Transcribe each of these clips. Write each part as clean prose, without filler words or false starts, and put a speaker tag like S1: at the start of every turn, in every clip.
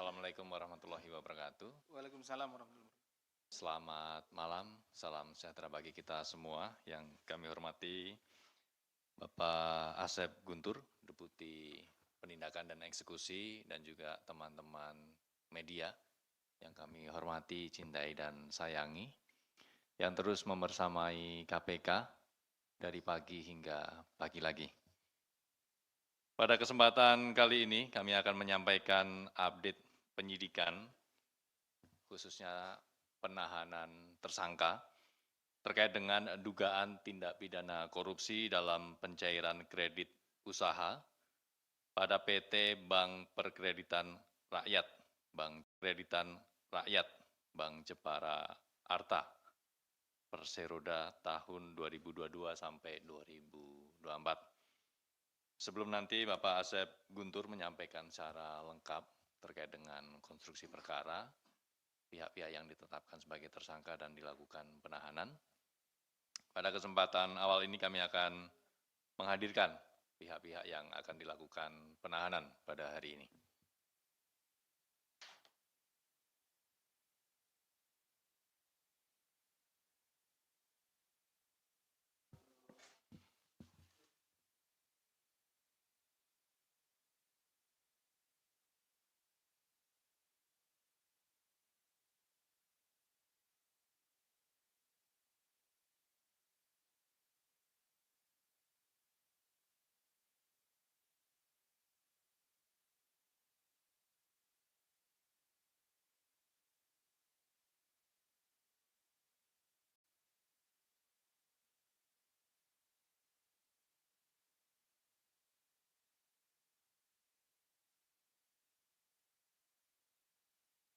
S1: Assalamualaikum warahmatullahi wabarakatuh.
S2: Waalaikumsalam warahmatullahi wabarakatuh.
S1: Selamat malam, salam sejahtera bagi kita semua. Yang kami hormati Bapak Asep Guntur, Deputi Penindakan dan Eksekusi, dan juga teman-teman media yang kami hormati, cintai, dan sayangi, yang terus membersamai KPK dari pagi hingga pagi lagi. Pada kesempatan kali ini kami akan menyampaikan update penyidikan, khususnya penahanan tersangka terkait dengan dugaan tindak pidana korupsi dalam pencairan kredit usaha pada PT Bank Perkreditan Rakyat, Bank Kreditan Rakyat, Bank Jepara Arta, Perseroda tahun 2022 sampai 2024. Sebelum nanti Bapak Asep Guntur menyampaikan secara lengkap terkait dengan konstruksi perkara, pihak-pihak yang ditetapkan sebagai tersangka dan dilakukan penahanan. Pada kesempatan awal ini kami akan menghadirkan pihak-pihak yang akan dilakukan penahanan pada hari ini.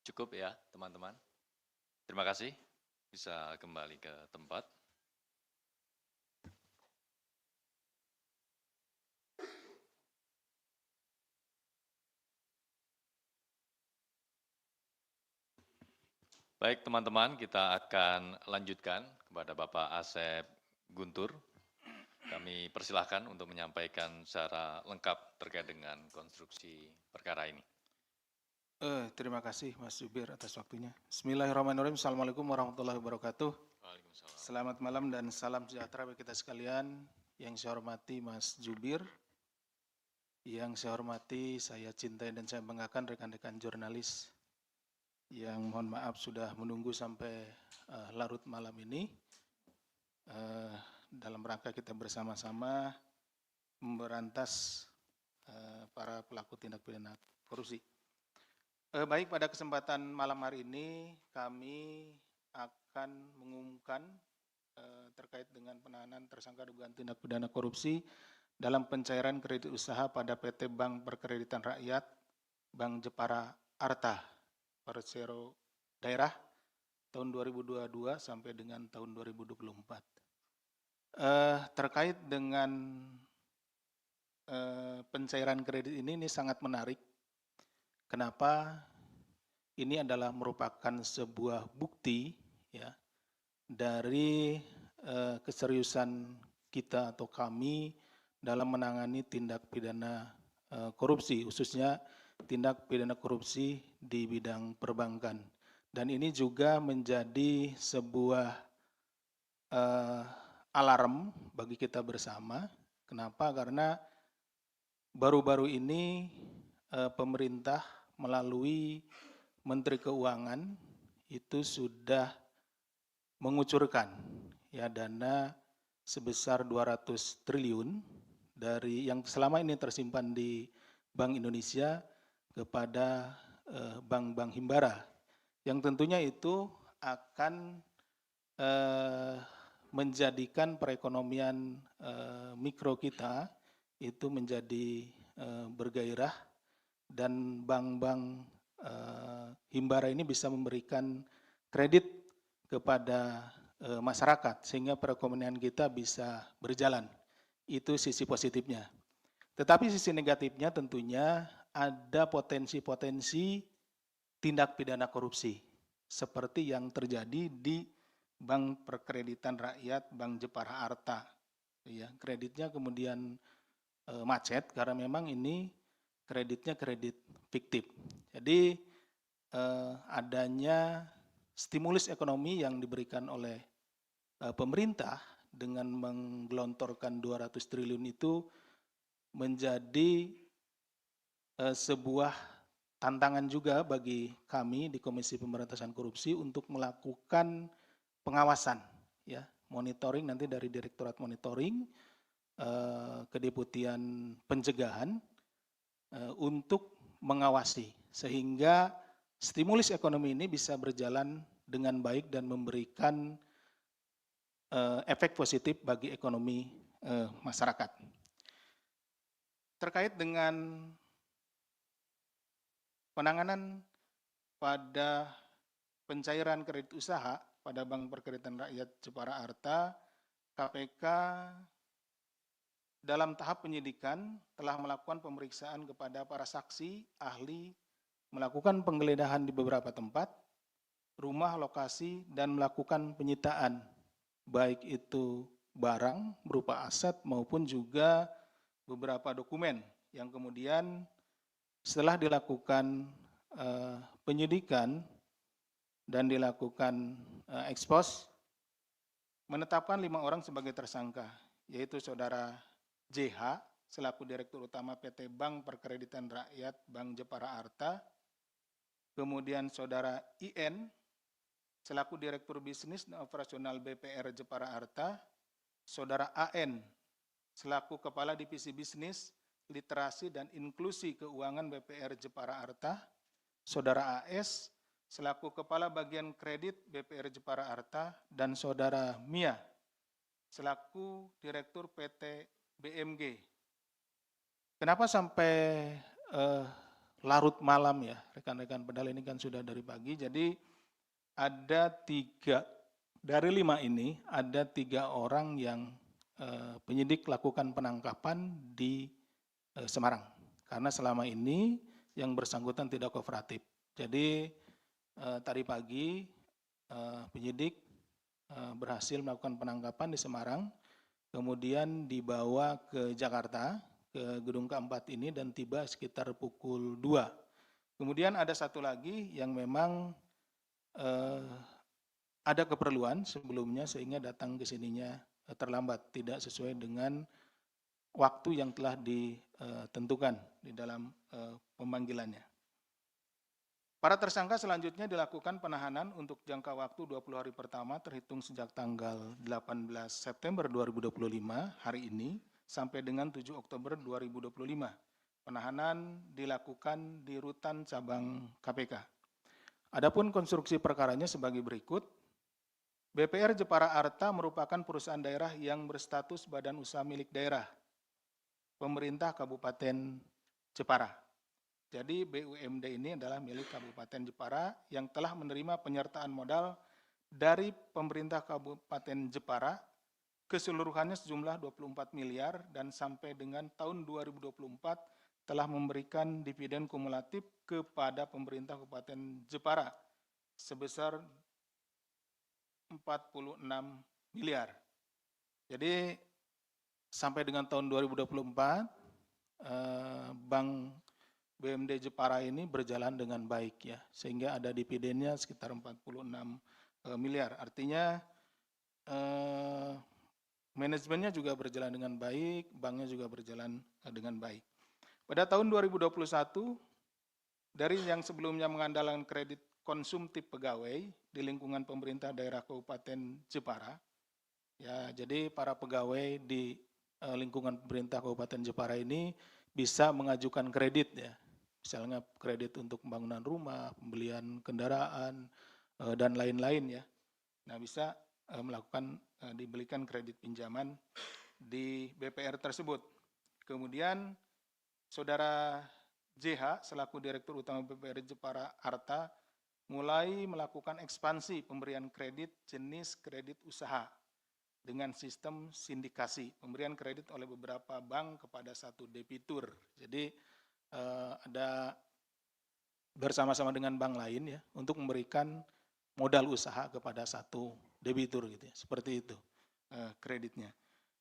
S1: Cukup ya teman-teman. Terima kasih. Bisa kembali ke tempat. Baik teman-teman, kita akan lanjutkan kepada Bapak Asep Guntur. Kami persilahkan untuk menyampaikan secara lengkap terkait dengan konstruksi perkara ini.
S2: Terima kasih Mas Jubir atas waktunya. Bismillahirrahmanirrahim. Assalamualaikum warahmatullahi wabarakatuh.
S1: Waalaikumsalam.
S2: Selamat malam dan salam sejahtera bagi kita sekalian. Yang saya hormati Mas Jubir, yang saya hormati, saya cintai dan saya banggakan rekan-rekan jurnalis yang mohon maaf sudah menunggu sampai larut malam ini dalam rangka kita bersama-sama memberantas para pelaku tindak pidana korupsi. Baik, pada kesempatan malam hari ini kami akan mengumumkan terkait dengan penahanan tersangka dugaan tindak pidana korupsi dalam pencairan kredit usaha pada PT Bank Perkreditan Rakyat, Bank Jepara Arta, Persero Daerah tahun 2022 sampai dengan tahun 2024. Terkait dengan pencairan kredit ini sangat menarik. Kenapa? Ini adalah merupakan sebuah bukti ya dari keseriusan kita atau kami dalam menangani tindak pidana korupsi, khususnya tindak pidana korupsi di bidang perbankan. Dan ini juga menjadi sebuah alarm bagi kita bersama. Kenapa? Karena baru-baru ini pemerintah melalui Menteri Keuangan itu sudah mengucurkan ya dana sebesar 200 triliun dari yang selama ini tersimpan di Bank Indonesia kepada bank-bank himbara, yang tentunya itu akan menjadikan perekonomian mikro kita itu menjadi bergairah dan bank-bank himbara ini bisa memberikan kredit kepada masyarakat sehingga perekonomian kita bisa berjalan. Itu sisi positifnya. Tetapi sisi negatifnya tentunya ada potensi-potensi tindak pidana korupsi seperti yang terjadi di Bank Perkreditan Rakyat, Bank Jepara Arta. Ya, kreditnya kemudian macet karena memang ini kreditnya kredit fiktif. Jadi adanya stimulus ekonomi yang diberikan oleh pemerintah dengan menggelontorkan 200 triliun itu menjadi sebuah tantangan juga bagi kami di Komisi Pemberantasan Korupsi untuk melakukan pengawasan, ya, monitoring nanti dari Direktorat Monitoring, Kedeputian Pencegahan untuk mengawasi sehingga stimulus ekonomi ini bisa berjalan dengan baik dan memberikan efek positif bagi ekonomi masyarakat. Terkait dengan penanganan pada pencairan kredit usaha pada Bank Perkreditan Rakyat Jepara Arta, KPK dalam tahap penyidikan telah melakukan pemeriksaan kepada para saksi, ahli, melakukan penggeledahan di beberapa tempat, rumah, lokasi, dan melakukan penyitaan, baik itu barang berupa aset maupun juga beberapa dokumen yang kemudian setelah dilakukan penyidikan dan dilakukan ekspos, menetapkan 5 orang sebagai tersangka, yaitu Saudara JH selaku Direktur Utama PT Bank Perkreditan Rakyat Bank Jepara Arta, kemudian Saudara IN selaku Direktur Bisnis dan Operasional BPR Jepara Arta, Saudara AN selaku Kepala Divisi Bisnis, Literasi dan Inklusi Keuangan BPR Jepara Arta, Saudara AS selaku Kepala Bagian Kredit BPR Jepara Arta, dan Saudara Mia selaku Direktur PT BMG. Kenapa sampai larut malam ya rekan-rekan, padahal ini kan sudah dari pagi. Jadi ada 3 dari 5 ini ada 3 orang yang penyidik lakukan penangkapan di Semarang karena selama ini yang bersangkutan tidak kooperatif. Jadi tadi pagi penyidik berhasil melakukan penangkapan di Semarang, kemudian dibawa ke Jakarta ke gedung keempat ini dan tiba sekitar pukul 2. Kemudian ada satu lagi yang memang ada keperluan sebelumnya sehingga datang ke sininya terlambat, tidak sesuai dengan waktu yang telah ditentukan di dalam pemanggilannya. Para tersangka selanjutnya dilakukan penahanan untuk jangka waktu 20 hari pertama terhitung sejak tanggal 18 September 2025 hari ini sampai dengan 7 Oktober 2025. Penahanan dilakukan di Rutan Cabang KPK. Adapun konstruksi perkaranya sebagai berikut. BPR Jepara Arta merupakan perusahaan daerah yang berstatus badan usaha milik daerah pemerintah Kabupaten Jepara. Jadi BUMD ini adalah milik Kabupaten Jepara yang telah menerima penyertaan modal dari pemerintah Kabupaten Jepara keseluruhannya sejumlah 24 miliar dan sampai dengan tahun 2024 telah memberikan dividen kumulatif kepada pemerintah Kabupaten Jepara sebesar 46 miliar. Jadi sampai dengan tahun 2024 Bank BUMD Jepara ini berjalan dengan baik ya, sehingga ada dividennya sekitar 46 miliar. Artinya manajemennya juga berjalan dengan baik, banknya juga berjalan dengan baik. Pada tahun 2021 dari yang sebelumnya mengandalkan kredit konsumtif pegawai di lingkungan pemerintah daerah Kabupaten Jepara, ya, jadi para pegawai di lingkungan pemerintah Kabupaten Jepara ini bisa mengajukan kredit ya, misalnya kredit untuk pembangunan rumah, pembelian kendaraan, dan lain-lain ya. Nah bisa melakukan dibelikan kredit pinjaman di BPR tersebut. Kemudian Saudara JH selaku Direktur Utama BPR Jepara Arta mulai melakukan ekspansi pemberian kredit jenis kredit usaha dengan sistem sindikasi, pemberian kredit oleh beberapa bank kepada satu debitur. Jadi ada bersama-sama dengan bank lain ya untuk memberikan modal usaha kepada satu debitur gitu ya, seperti itu kreditnya.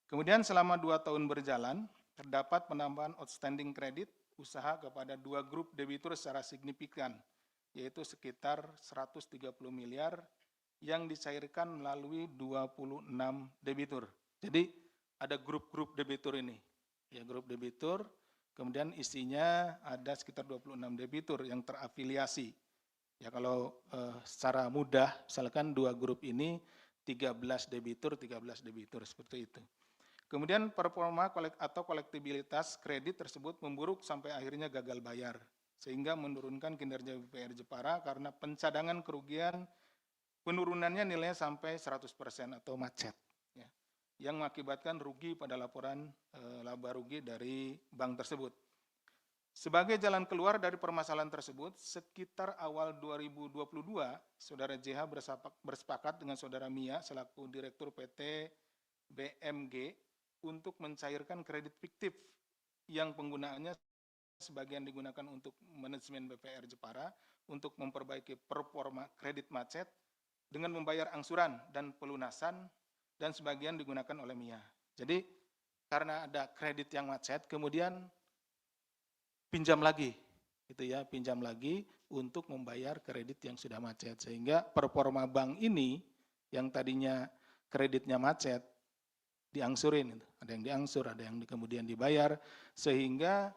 S2: Kemudian selama 2 tahun berjalan terdapat penambahan outstanding kredit usaha kepada 2 grup debitur secara signifikan, yaitu sekitar 130 miliar yang dicairkan melalui 26 debitur. Jadi ada grup-grup debitur ini. Ya, grup debitur, kemudian isinya ada sekitar 26 debitur yang terafiliasi. Ya, kalau secara mudah, misalkan dua grup ini 13 debitur seperti itu. Kemudian performa atau kolektibilitas kredit tersebut memburuk sampai akhirnya gagal bayar, sehingga menurunkan kinerja BPR Jepara karena pencadangan kerugian penurunannya nilainya sampai 100% atau macet, ya, yang mengakibatkan rugi pada laporan laba rugi dari bank tersebut. Sebagai jalan keluar dari permasalahan tersebut, sekitar awal 2022, Saudara JH bersepakat dengan Saudara Mia selaku Direktur PT BMG untuk mencairkan kredit fiktif yang penggunaannya sebagian digunakan untuk manajemen BPR Jepara untuk memperbaiki performa kredit macet dengan membayar angsuran dan pelunasan, dan sebagian digunakan oleh Mia. Jadi karena ada kredit yang macet, kemudian pinjam lagi, gitu ya, pinjam lagi untuk membayar kredit yang sudah macet, sehingga performa bank ini yang tadinya kreditnya macet diangsurin, ada yang diangsur, ada yang kemudian dibayar, sehingga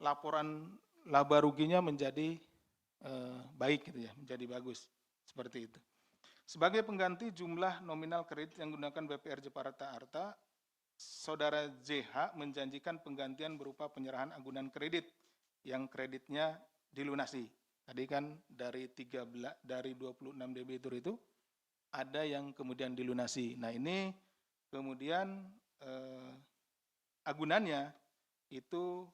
S2: laporan laba ruginya menjadi baik, gitu ya, menjadi bagus, seperti itu. Sebagai pengganti jumlah nominal kredit yang digunakan BPR Jepara Arta, Saudara JH menjanjikan penggantian berupa penyerahan agunan kredit yang kreditnya dilunasi. Tadi kan dari 26 debitur itu ada yang kemudian dilunasi. Nah, ini kemudian agunannya itu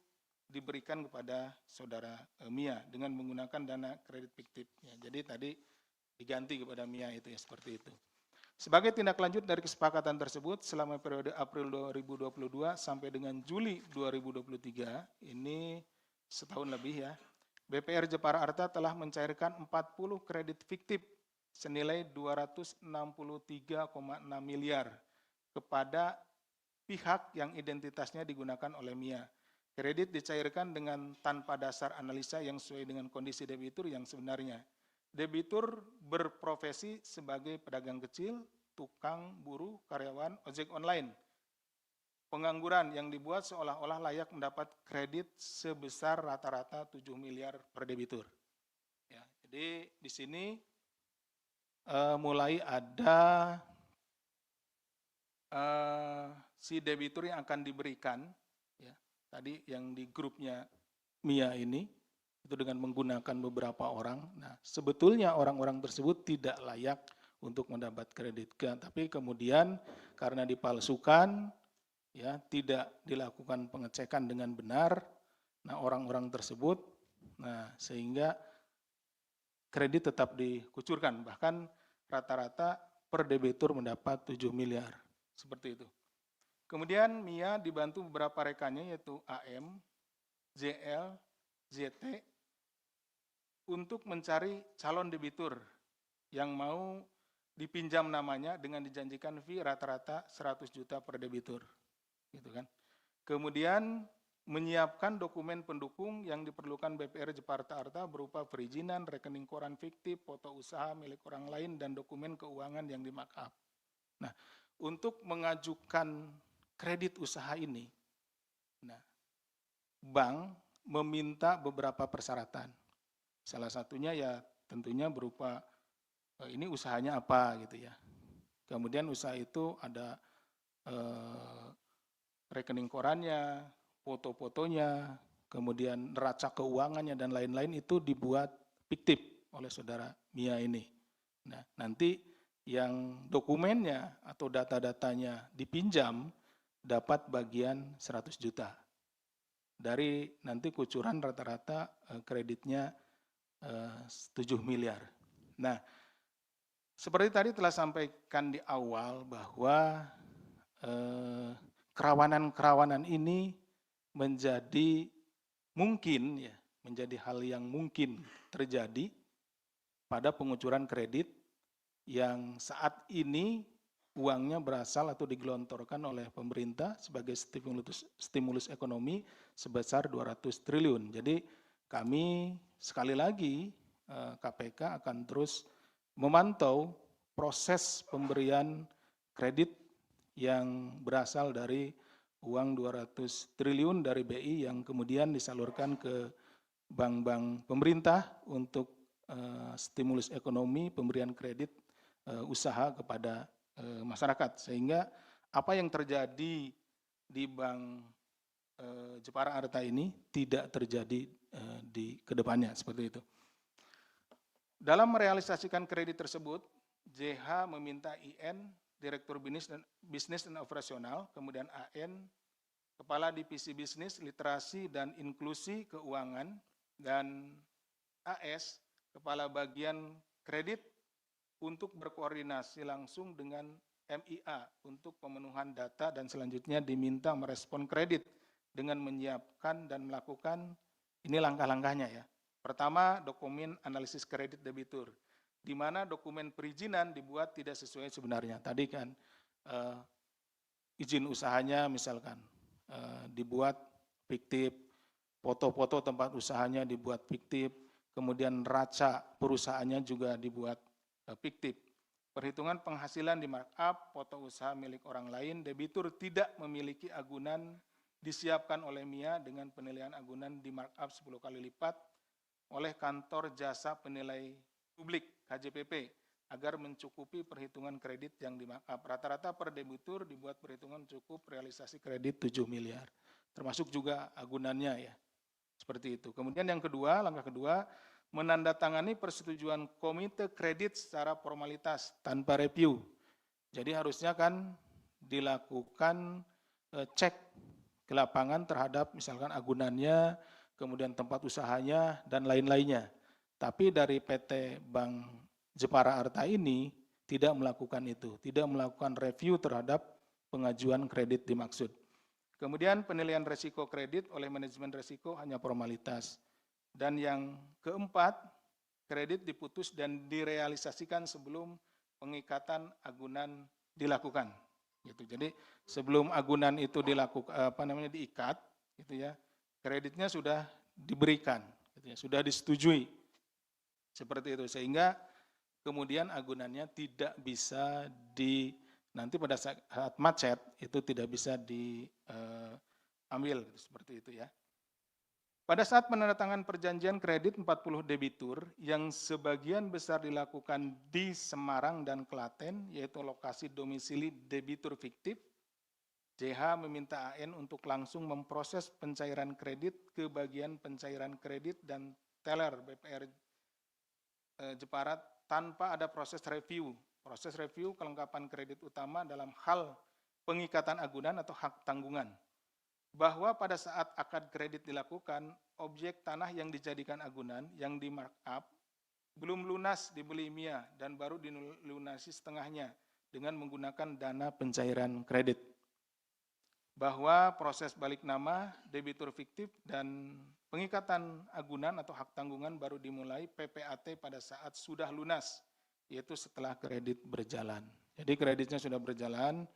S2: diberikan kepada Saudara Mia dengan menggunakan dana kredit fiktif. Ya, jadi tadi diganti kepada Mia itu, ya, seperti itu. Sebagai tindak lanjut dari kesepakatan tersebut, selama periode April 2022 sampai dengan Juli 2023, ini setahun lebih, ya, BPR Jepara Arta telah mencairkan 40 kredit fiktif senilai 263,6 miliar kepada pihak yang identitasnya digunakan oleh Mia. Kredit dicairkan dengan tanpa dasar analisa yang sesuai dengan kondisi debitur yang sebenarnya. Debitur berprofesi sebagai pedagang kecil, tukang, buruh, karyawan, ojek online. Pengangguran yang dibuat seolah-olah layak mendapat kredit sebesar rata-rata 7 miliar per debitur. Ya, jadi di sini mulai ada si debitur yang akan diberikan, ya, tadi yang di grupnya Mia ini, itu dengan menggunakan beberapa orang. Nah, sebetulnya orang-orang tersebut tidak layak untuk mendapat kredit, tapi kemudian karena dipalsukan, ya, tidak dilakukan pengecekan dengan benar, nah orang-orang tersebut, nah sehingga kredit tetap dikucurkan, bahkan rata-rata per debitur mendapat 7 miliar, seperti itu. Kemudian Mia dibantu beberapa rekannya yaitu AM, JL, ZT, untuk mencari calon debitur yang mau dipinjam namanya dengan dijanjikan fee rata-rata 100 juta per debitur, gitu kan. Kemudian menyiapkan dokumen pendukung yang diperlukan BPR Jepara Arta berupa perizinan, rekening koran fiktif, foto usaha milik orang lain, dan dokumen keuangan yang di-markup. Nah, untuk mengajukan kredit usaha ini, nah, bank meminta beberapa persyaratan. Salah satunya ya tentunya berupa ini usahanya apa, gitu ya. Kemudian usaha itu ada rekening korannya, foto-fotonya, kemudian neraca keuangannya dan lain-lain itu dibuat fiktif oleh Saudara Mia ini. Nah, nanti yang dokumennya atau data-datanya dipinjam dapat bagian 100 juta. Dari nanti kucuran rata-rata kreditnya 7 miliar. Nah, seperti tadi telah sampaikan di awal bahwa kerawanan-kerawanan ini menjadi mungkin, ya, menjadi hal yang mungkin terjadi pada pengucuran kredit yang saat ini uangnya berasal atau digelontorkan oleh pemerintah sebagai stimulus ekonomi sebesar 200 triliun. Jadi kami sekali lagi KPK akan terus memantau proses pemberian kredit yang berasal dari uang 200 triliun dari BI yang kemudian disalurkan ke bank-bank pemerintah untuk stimulus ekonomi, pemberian kredit usaha kepada masyarakat. Sehingga apa yang terjadi di Bank Jepara Arta ini tidak terjadi di kedepannya, seperti itu. Dalam merealisasikan kredit tersebut, JH meminta IN, Direktur Bisnis dan Operasional, kemudian AN, Kepala Divisi Bisnis, Literasi, dan Inklusi Keuangan, dan AS, Kepala Bagian Kredit, untuk berkoordinasi langsung dengan MIA untuk pemenuhan data dan selanjutnya diminta merespon kredit dengan menyiapkan dan melakukan, ini langkah-langkahnya ya. Pertama, dokumen analisis kredit debitur, di mana dokumen perizinan dibuat tidak sesuai sebenarnya. Tadi kan izin usahanya misalkan dibuat fiktif, foto-foto tempat usahanya dibuat fiktif, kemudian neraca perusahaannya juga dibuat fiktif. Perhitungan penghasilan di markup, foto usaha milik orang lain, debitur tidak memiliki agunan disiapkan oleh MIA dengan penilaian agunan di markup 10 kali lipat oleh kantor jasa penilai publik KJPP agar mencukupi perhitungan kredit yang di markup. Rata-rata per debitur dibuat perhitungan cukup realisasi kredit 7 miliar. Termasuk juga agunannya ya. Seperti itu. Kemudian yang kedua, langkah kedua, menandatangani persetujuan komite kredit secara formalitas tanpa review. Jadi harusnya kan dilakukan cek ke lapangan terhadap misalkan agunannya, kemudian tempat usahanya, dan lain-lainnya. Tapi dari PT Bank Jepara Arta ini tidak melakukan itu, tidak melakukan review terhadap pengajuan kredit dimaksud. Kemudian penilaian resiko kredit oleh manajemen resiko hanya formalitas. Dan yang keempat, kredit diputus dan direalisasikan sebelum pengikatan agunan dilakukan. Gitu. Jadi sebelum agunan itu diikat, gitu ya, kreditnya sudah diberikan, gitu ya, sudah disetujui, seperti itu. Sehingga kemudian agunannya tidak bisa nanti pada saat macet itu tidak bisa diambil, seperti itu ya. Pada saat penandatangan perjanjian kredit 40 debitur yang sebagian besar dilakukan di Semarang dan Klaten, yaitu lokasi domisili debitur fiktif, JH meminta AN untuk langsung memproses pencairan kredit ke bagian pencairan kredit dan teller BPR Jepara tanpa ada proses review. Proses review kelengkapan kredit utama dalam hal pengikatan agunan atau hak tanggungan. Bahwa pada saat akad kredit dilakukan, objek tanah yang dijadikan agunan yang di markup belum lunas dibeli MIA dan baru dilunasi setengahnya dengan menggunakan dana pencairan kredit. Bahwa proses balik nama, debitur fiktif, dan pengikatan agunan atau hak tanggungan baru dimulai PPAT pada saat sudah lunas, yaitu setelah kredit berjalan. Jadi kreditnya sudah berjalan,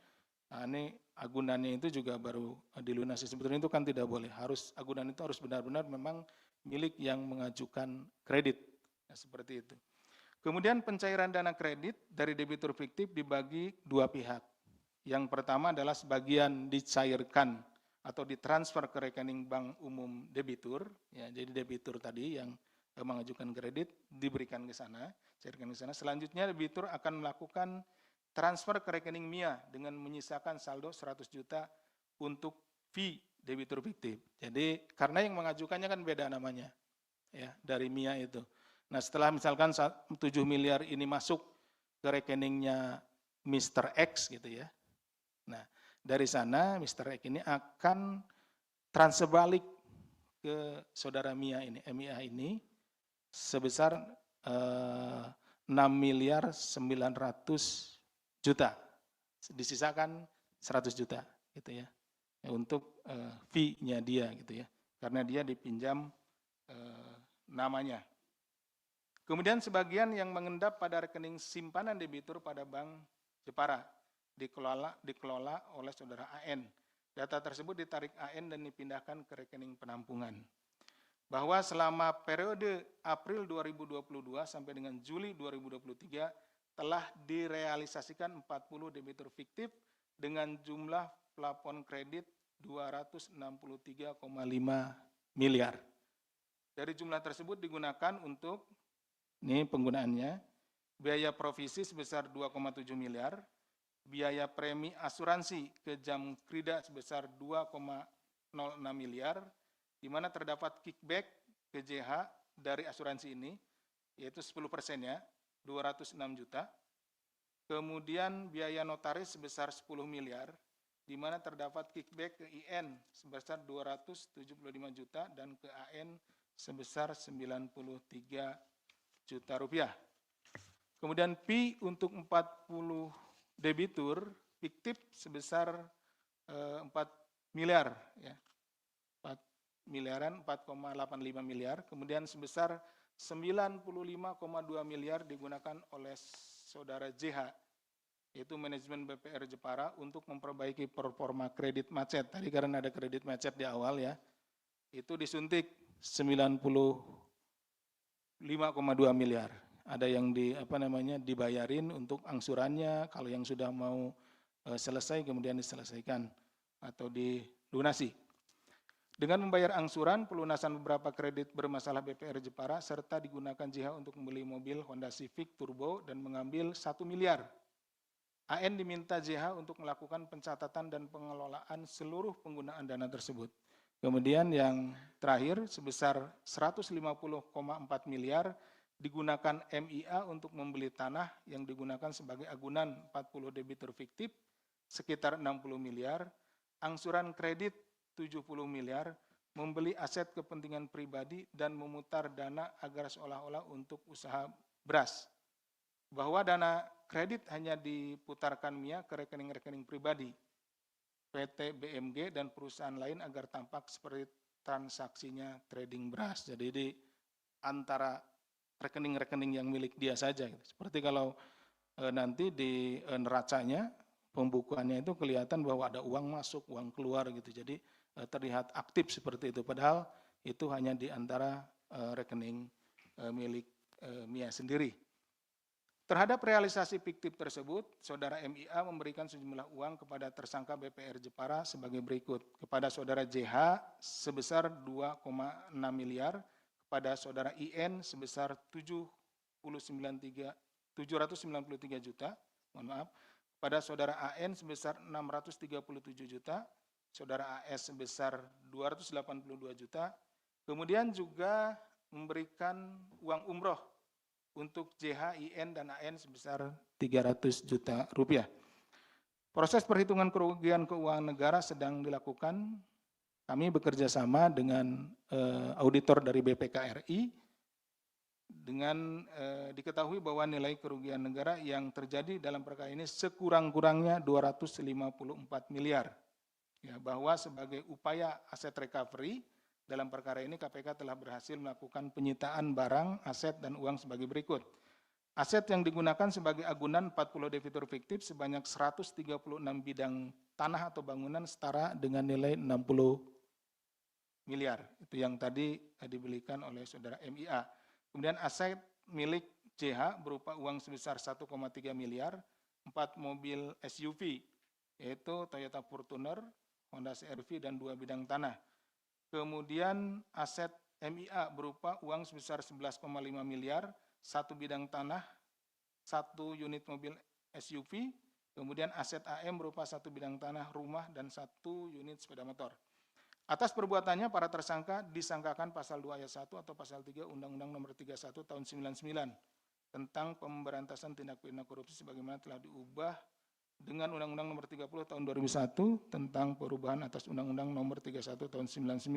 S2: nah, ini agunannya itu juga baru dilunasi. Sebetulnya itu kan tidak boleh. Agunan itu harus benar-benar memang milik yang mengajukan kredit. Nah, seperti itu. Kemudian pencairan dana kredit dari debitur fiktif dibagi dua pihak. Yang pertama adalah sebagian dicairkan atau ditransfer ke rekening bank umum debitur. Ya, jadi debitur tadi yang mengajukan kredit diberikan ke sana, cairkan ke sana. Selanjutnya debitur akan melakukan transfer ke rekening MIA dengan menyisakan saldo 100 juta untuk fee debitur fiktif. Jadi karena yang mengajukannya kan beda namanya ya dari MIA itu. Nah, setelah misalkan 7 miliar ini masuk ke rekeningnya Mr. X gitu ya. Nah, dari sana Mr. X ini akan transfer balik ke saudara MIA ini sebesar 6 miliar 900 juta, disisakan 100 juta gitu ya, untuk fee-nya dia gitu ya, karena dia dipinjam namanya. Kemudian sebagian yang mengendap pada rekening simpanan debitur pada Bank Jepara dikelola oleh saudara AN. Data tersebut ditarik AN dan dipindahkan ke rekening penampungan. bahwa selama periode April 2022 sampai dengan Juli 2023 telah direalisasikan 40 debitur fiktif dengan jumlah plafon kredit 263,5 miliar. Dari jumlah tersebut digunakan untuk, ini penggunaannya, biaya provisi sebesar 2,7 miliar, biaya premi asuransi ke jam krida sebesar 2,06 miliar, di mana terdapat kickback ke JH dari asuransi ini, yaitu 10% ya, 206 juta. Kemudian biaya notaris sebesar 10 miliar, di mana terdapat kickback ke IN sebesar 275 juta dan ke AN sebesar 93 juta rupiah. Kemudian P untuk 40 debitur fiktif sebesar 4 miliar, ya, 4 miliaran, 4,85 miliar. Kemudian sebesar 95,2 miliar digunakan oleh saudara JH, yaitu manajemen BPR Jepara untuk memperbaiki performa kredit macet. Tadi karena ada kredit macet di awal ya, itu disuntik 95,2 miliar. Ada yang dibayarin untuk angsurannya, kalau yang sudah mau selesai kemudian diselesaikan atau dilunasi. Dengan membayar angsuran, pelunasan beberapa kredit bermasalah BPR Jepara, serta digunakan JH untuk membeli mobil Honda Civic Turbo dan mengambil 1 miliar. AN diminta JH untuk melakukan pencatatan dan pengelolaan seluruh penggunaan dana tersebut. Kemudian yang terakhir sebesar 150,4 miliar digunakan MIA untuk membeli tanah yang digunakan sebagai agunan 40 debitur fiktif sekitar 60 miliar, angsuran kredit 70 miliar, membeli aset kepentingan pribadi dan memutar dana agar seolah-olah untuk usaha beras. Bahwa dana kredit hanya diputarkan MIA ke rekening-rekening pribadi, PT BMG dan perusahaan lain agar tampak seperti transaksinya trading beras. Jadi di antara rekening-rekening yang milik dia saja. Seperti kalau nanti di neracanya, pembukuannya itu kelihatan bahwa ada uang masuk, uang keluar gitu. Jadi terlihat aktif seperti itu. Padahal itu hanya di antara rekening milik MIA sendiri. Terhadap realisasi fiktif tersebut, saudara MIA memberikan sejumlah uang kepada tersangka BPR Jepara sebagai berikut. Kepada saudara JH sebesar 2,6 miliar, kepada saudara IN sebesar 793 juta, mohon maaf, pada saudara AN sebesar 637 juta, saudara AS sebesar 282 juta, kemudian juga memberikan uang umroh untuk JH, IN, dan AN sebesar 300 juta rupiah. Proses perhitungan kerugian keuangan negara sedang dilakukan. Kami bekerja sama dengan auditor dari BPK RI, dengan diketahui bahwa nilai kerugian negara yang terjadi dalam perkara ini sekurang-kurangnya 254 miliar. Ya, bahwa sebagai upaya aset recovery dalam perkara ini KPK telah berhasil melakukan penyitaan barang, aset, dan uang sebagai berikut. Aset yang digunakan sebagai agunan 40 debitur fiktif sebanyak 136 bidang tanah atau bangunan setara dengan nilai 60 miliar. Itu yang tadi dibelikan oleh saudara MIA. Kemudian aset milik JH berupa uang sebesar 1,3 miliar, 4 mobil SUV, yaitu Toyota Fortuner, Honda CR-V, dan 2 bidang tanah. Kemudian aset MIA berupa uang sebesar 11,5 miliar, 1 bidang tanah, 1 unit mobil SUV, kemudian aset AM berupa 1 bidang tanah, rumah, dan 1 unit sepeda motor. Atas perbuatannya, para tersangka disangkakan pasal 2 ayat 1 atau pasal 3 Undang-Undang Nomor 31 Tahun 99 tentang pemberantasan tindak pidana korupsi sebagaimana telah diubah dengan Undang-Undang Nomor 30 Tahun 2001 tentang perubahan atas Undang-Undang Nomor 31 Tahun 99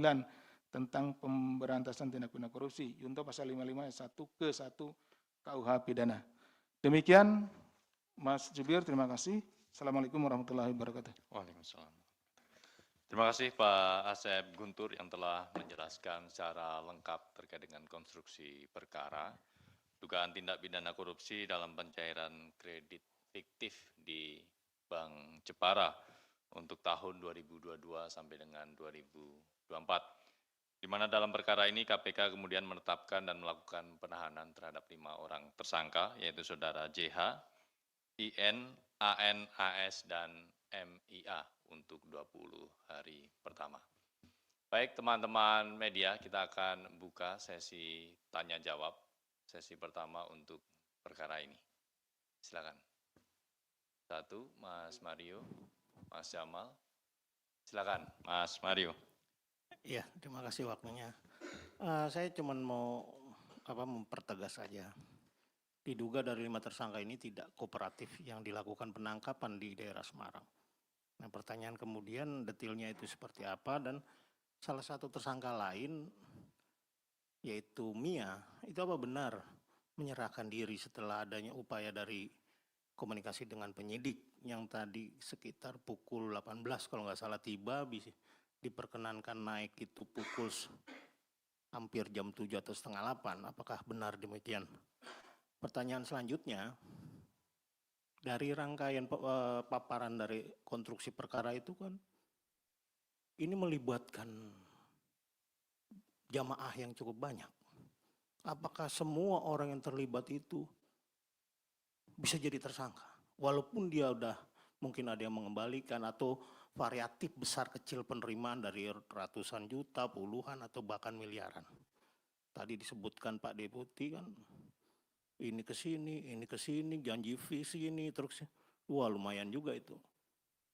S2: tentang pemberantasan tindak pidana korupsi, junto pasal 55 ayat 1 ke 1 KUH pidana. Demikian, Mas Jubir, terima kasih. Assalamualaikum warahmatullahi wabarakatuh.
S1: Waalaikumsalam. Terima kasih Pak Asep Guntur yang telah menjelaskan secara lengkap terkait dengan konstruksi perkara, dugaan tindak pidana korupsi dalam pencairan kredit fiktif di Bank Jepara untuk tahun 2022 sampai dengan 2024. di mana dalam perkara ini KPK kemudian menetapkan dan melakukan penahanan terhadap 5 orang tersangka, yaitu Saudara JH, IN, AN, AS, dan MIA untuk 20 hari pertama. Baik teman-teman media, kita akan buka sesi tanya jawab, sesi pertama untuk perkara ini. Silakan. 1, Mas Mario, Mas Jamal. Silakan, Mas Mario.
S3: Iya, terima kasih waktunya. Saya cuma mau mempertegas saja. Diduga dari 5 tersangka ini tidak kooperatif yang dilakukan penangkapan di daerah Semarang. Nah, pertanyaan kemudian detailnya itu seperti apa, dan salah satu tersangka lain yaitu Mia, itu apa benar menyerahkan diri setelah adanya upaya dari komunikasi dengan penyidik yang tadi sekitar pukul 18 kalau nggak salah tiba, bisa diperkenankan naik itu pukul hampir jam 7 atau setengah 8. Apakah benar demikian? Pertanyaan selanjutnya, dari rangkaian paparan dari konstruksi perkara itu kan ini melibatkan jamaah yang cukup banyak. Apakah semua orang yang terlibat itu bisa jadi tersangka? Walaupun dia udah mungkin ada yang mengembalikan atau variatif besar kecil penerimaan dari ratusan juta, puluhan, atau bahkan miliaran. Tadi disebutkan Pak Deputi kan, ini ke sini, janji visi ini, terus wah lumayan juga itu.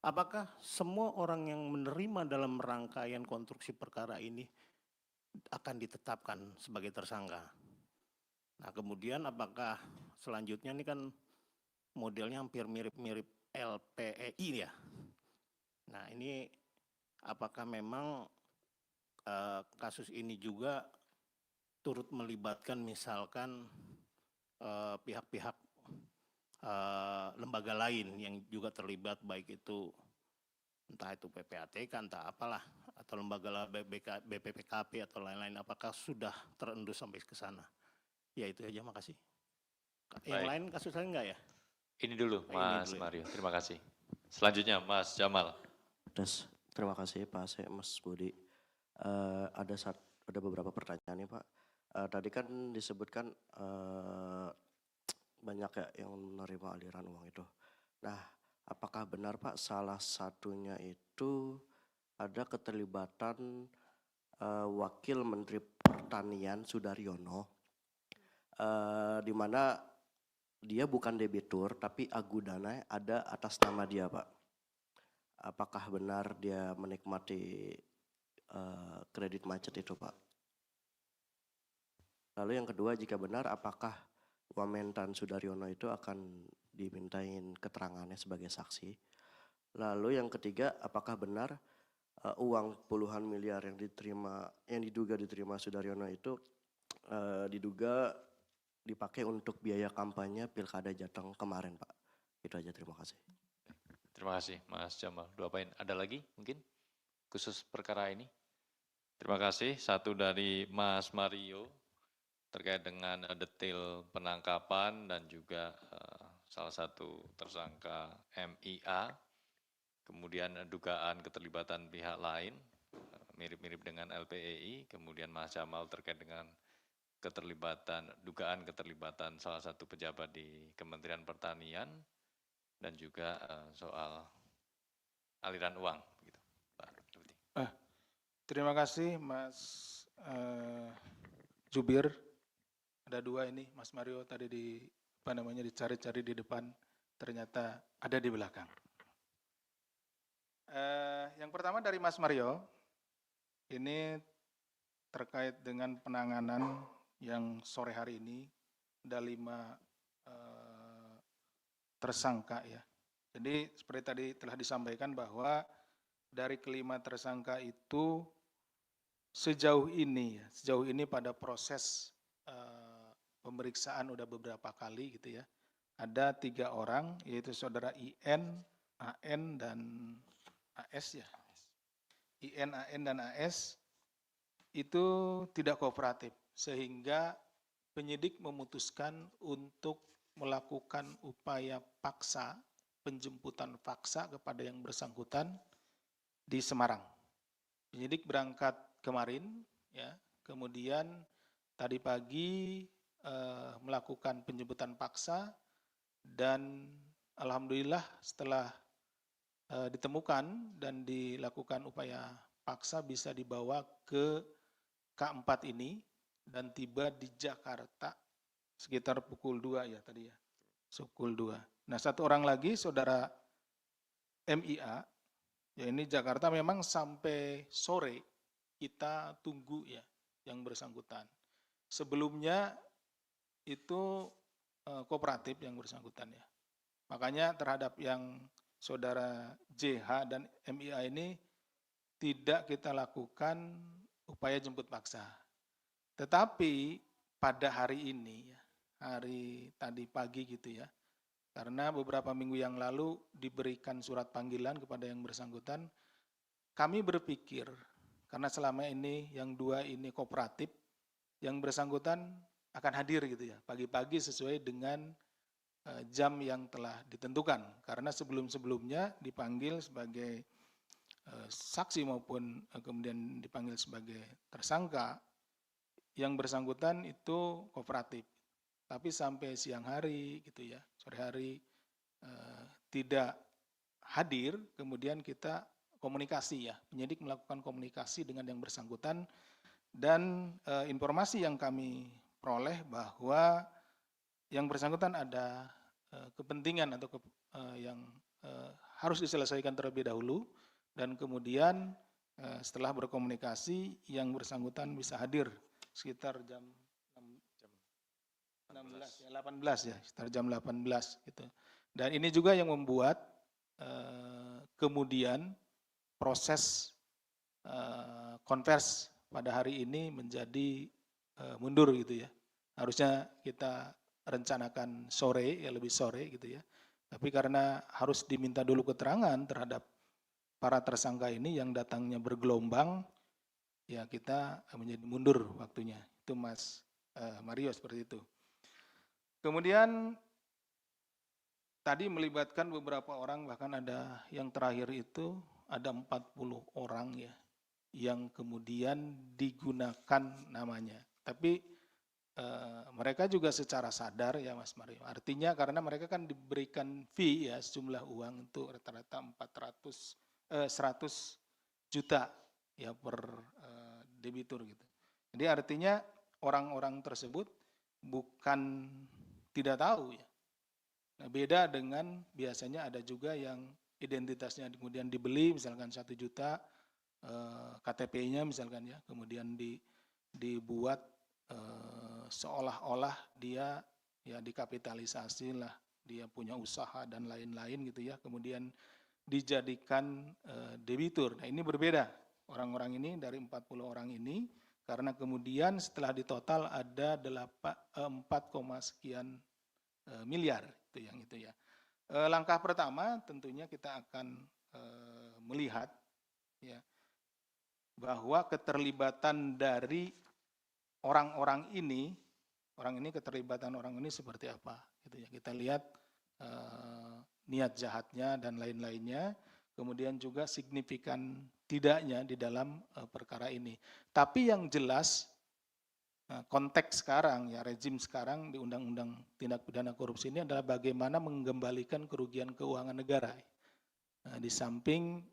S3: Apakah semua orang yang menerima dalam rangkaian konstruksi perkara ini akan ditetapkan sebagai tersangka? Nah kemudian apakah selanjutnya ini kan modelnya hampir mirip-mirip LPEI ya. Nah ini apakah memang kasus ini juga turut melibatkan misalkan pihak-pihak lembaga lain yang juga terlibat, baik itu entah itu PPATK, entah apalah, atau lembaga BPPKP atau lain-lain, apakah sudah terendus sampai ke sana? Ya itu aja, makasih. Yang
S1: Baik.
S3: lain kasus lain enggak ya?
S1: Ini dulu Mas
S3: dulu ya.
S1: Mario, terima kasih. Selanjutnya Mas Jamal.
S4: Terima kasih Pak Aceh, Mas Budi. Ada beberapa pertanyaan nih Pak. Tadi kan disebutkan banyak ya yang menerima aliran uang itu. Nah, apakah benar Pak salah satunya itu ada keterlibatan Wakil Menteri Pertanian Sudaryono, di mana dia bukan debitur tapi agudananya ada atas nama dia Pak. Apakah benar dia menikmati kredit macet itu Pak? Lalu yang kedua, jika benar apakah Wamentan Sudaryono itu akan dimintain keterangannya sebagai saksi? Lalu yang ketiga, apakah benar uang puluhan miliar yang diduga diterima Sudaryono itu diduga dipakai untuk biaya kampanye Pilkada Jateng kemarin Pak? Itu aja, terima kasih.
S1: Terima kasih Mas Jamal. Dua poin. Ada lagi mungkin khusus perkara ini? Terima kasih. Satu dari Mas Mario terkait dengan detail penangkapan dan juga salah satu tersangka MIA, kemudian dugaan keterlibatan pihak lain mirip-mirip dengan LPEI, kemudian Mas Jamal terkait dengan dugaan keterlibatan salah satu pejabat di Kementerian Pertanian dan juga soal aliran uang. Gitu. Pak Deputi.
S2: Terima kasih Mas Jubir. Ada dua ini, Mas Mario tadi dicari-cari di depan, ternyata ada di belakang. Yang pertama dari Mas Mario, ini terkait dengan penanganan yang sore hari ini, ada 5 tersangka ya. Jadi seperti tadi telah disampaikan bahwa dari kelima tersangka itu sejauh ini pada proses pemeriksaan udah beberapa kali gitu ya. Ada 3 orang, yaitu saudara IN, AN, dan AS ya. IN, AN, dan AS itu tidak kooperatif, sehingga penyidik memutuskan untuk melakukan upaya paksa, penjemputan paksa kepada yang bersangkutan di Semarang. Penyidik berangkat kemarin, ya. Kemudian tadi pagi melakukan penjemputan paksa dan alhamdulillah setelah ditemukan dan dilakukan upaya paksa bisa dibawa ke K4 ini dan tiba di Jakarta sekitar pukul 2 ya tadi ya. Pukul 2. Nah, satu orang lagi saudara MIA, ya ini Jakarta memang sampai sore kita tunggu ya yang bersangkutan. Sebelumnya itu kooperatif yang bersangkutan ya. Makanya terhadap yang saudara JH dan MIA ini tidak kita lakukan upaya jemput paksa. Tetapi pada hari ini, hari tadi pagi gitu ya, karena beberapa minggu yang lalu diberikan surat panggilan kepada yang bersangkutan, kami berpikir, karena selama ini yang dua ini kooperatif, yang bersangkutan akan hadir gitu ya, pagi-pagi sesuai dengan jam yang telah ditentukan. Karena sebelum-sebelumnya dipanggil sebagai saksi maupun kemudian dipanggil sebagai tersangka, yang bersangkutan itu kooperatif. Tapi sampai siang hari gitu ya, sore hari tidak hadir, kemudian kita komunikasi ya, penyidik melakukan komunikasi dengan yang bersangkutan dan informasi yang kami peroleh bahwa yang bersangkutan ada kepentingan atau yang harus diselesaikan terlebih dahulu dan kemudian setelah berkomunikasi yang bersangkutan bisa hadir sekitar jam 16 ya, 18 ya, sekitar jam 18 gitu. Dan ini juga yang membuat kemudian proses konvers pada hari ini menjadi mundur gitu ya. Harusnya kita rencanakan sore, ya lebih sore gitu ya. Tapi karena harus diminta dulu keterangan terhadap para tersangka ini yang datangnya bergelombang, ya kita menjadi mundur waktunya. Itu Mas Mario seperti itu. Kemudian tadi melibatkan beberapa orang, bahkan ada yang terakhir itu ada 40 orang ya yang kemudian digunakan namanya. Tapi mereka juga secara sadar ya Mas Mario. Artinya karena mereka kan diberikan fee ya sejumlah uang untuk rata-rata 100 juta ya per debitur gitu. Jadi artinya orang-orang tersebut bukan tidak tahu ya. Nah, beda dengan biasanya ada juga yang identitasnya kemudian dibeli misalkan 1 juta KTP-nya misalkan ya, kemudian dibuat seolah-olah dia ya dikapitalisasi lah, dia punya usaha dan lain-lain gitu ya, kemudian dijadikan debitur. Nah, ini berbeda orang-orang ini dari 40 orang ini karena kemudian setelah ditotal ada 4, sekian miliar itu ya. Langkah pertama tentunya kita akan melihat ya bahwa keterlibatan dari orang ini keterlibatan orang ini seperti apa gitu ya. Kita lihat niat jahatnya dan lain-lainnya, kemudian juga signifikan tidaknya di dalam perkara ini. Tapi yang jelas konteks sekarang ya, rezim sekarang di Undang-Undang Tindak Pidana Korupsi ini adalah bagaimana mengembalikan kerugian keuangan negara. Di samping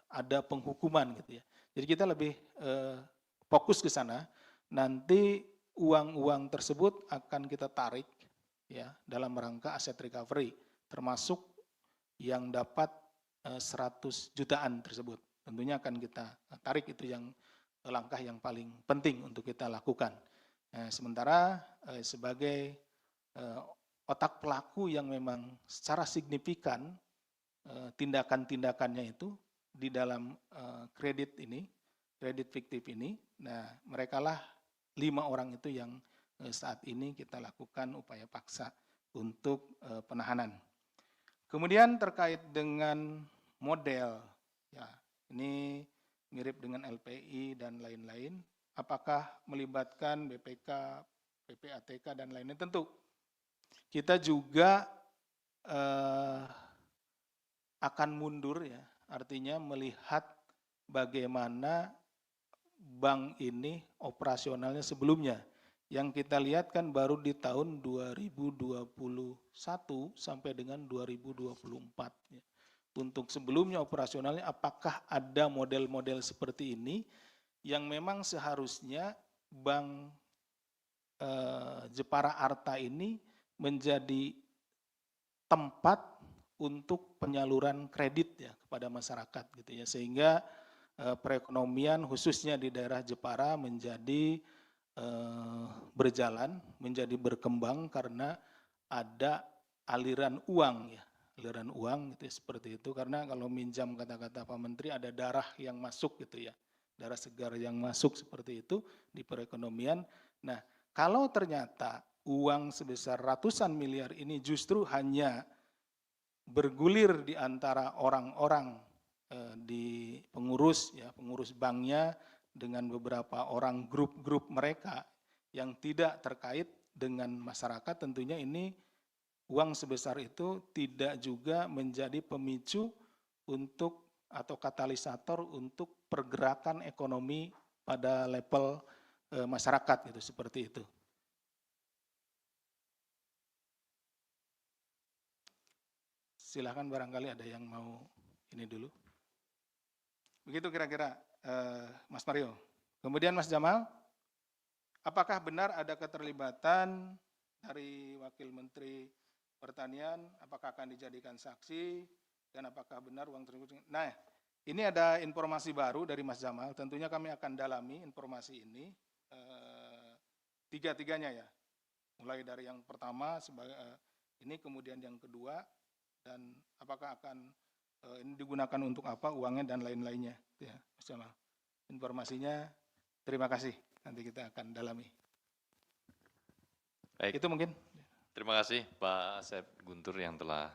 S2: ada penghukuman gitu ya. Jadi kita lebih fokus ke sana. Nanti uang-uang tersebut akan kita tarik ya dalam rangka aset recovery, termasuk yang dapat 100 jutaan tersebut. Tentunya akan kita tarik, itu yang langkah yang paling penting untuk kita lakukan. Sementara sebagai otak pelaku yang memang secara signifikan tindakan-tindakannya itu di dalam kredit fiktif ini, nah merekalah 5 orang itu yang saat ini kita lakukan upaya paksa untuk penahanan. Kemudian terkait dengan model, ya ini mirip dengan LPI dan lain-lain, apakah melibatkan BPK, PPATK dan lain-lain, tentu kita juga akan mundur ya, artinya melihat bagaimana bank ini operasionalnya sebelumnya. Yang kita lihat kan baru di tahun 2021 sampai dengan 2024. Ya. Untuk sebelumnya operasionalnya apakah ada model-model seperti ini yang memang seharusnya Bank Jepara Arta ini menjadi tempat untuk penyaluran kredit ya kepada masyarakat gitu ya, sehingga perekonomian khususnya di daerah Jepara menjadi berjalan, menjadi berkembang karena ada aliran uang ya, aliran uang gitu ya, seperti itu. Karena kalau minjam kata-kata Pak Menteri ada darah yang masuk gitu ya, darah segar yang masuk seperti itu di perekonomian. Nah, kalau ternyata uang sebesar ratusan miliar ini justru hanya bergulir di antara orang-orang di pengurus ya, pengurus banknya dengan beberapa orang grup-grup mereka yang tidak terkait dengan masyarakat, tentunya ini uang sebesar itu tidak juga menjadi pemicu untuk atau katalisator untuk pergerakan ekonomi pada level masyarakat gitu, seperti itu. Silahkan barangkali ada yang mau ini dulu. Begitu kira-kira Mas Mario. Kemudian Mas Jamal, apakah benar ada keterlibatan dari Wakil Menteri Pertanian, apakah akan dijadikan saksi, dan apakah benar uang tersebut? Nah, ini ada informasi baru dari Mas Jamal, tentunya kami akan dalami informasi ini, tiga-tiganya ya, mulai dari yang pertama, ini kemudian yang kedua, dan apakah akan ini digunakan untuk apa uangnya dan lain-lainnya ya Mas Jamal. Informasinya terima kasih, nanti kita akan dalami.
S1: Baik,
S2: Itu mungkin.
S1: terima kasih Pak Asep Guntur yang telah